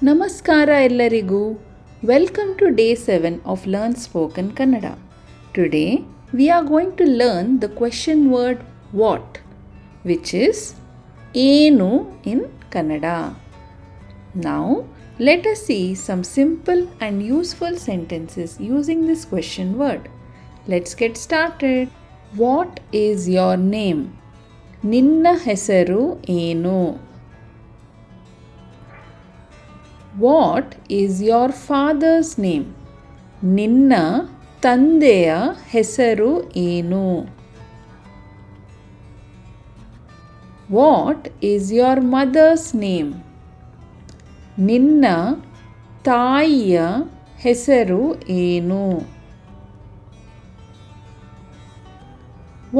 ನಮಸ್ಕಾರ ಎಲ್ಲರಿಗೂ. Welcome to day 7 of Learn Spoken Kannada. Today we are going to learn the question word what, which is ಏನು in Kannada. Now let us see some simple and useful sentences using this question word. Let's get started. What is your name? ನಿನ್ನ ಹೆಸರು ಏನು? What is your father's name? ನಿನ್ನ ತಂದೆಯ ಹೆಸರು ಏನು? What is your mother's name? ನಿನ್ನ ತಾಯಿಯ ಹೆಸರು ಏನು?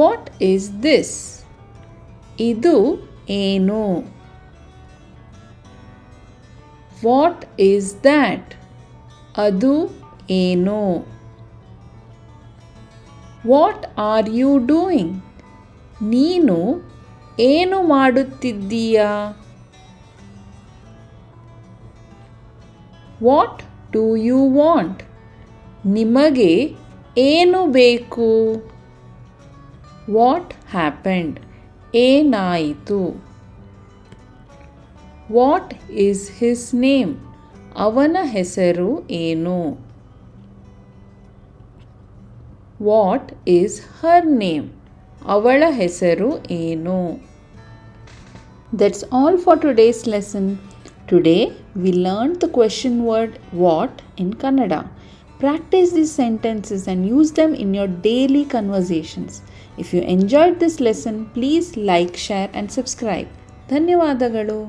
What is this? ಇದು ಏನು? What is that? ಅದು ಏನು? What are you doing? ನೀನು ಏನು ಮಾಡುತ್ತಿದ್ದೀಯಾ? What do you want? ನಿಮಗೆ ಏನು ಬೇಕು? What happened? ಏನಾಯಿತು? What is his name? ಅವನ ಹೆಸರು ಏನು? What is her name? ಅವಳ ಹೆಸರು ಏನು? That's all for today's lesson. Today we learned the question word what in Kannada. Practice these sentences and use them in your daily conversations. If you enjoyed this lesson, please like, share and subscribe. ಧನ್ಯವಾದಗಳು.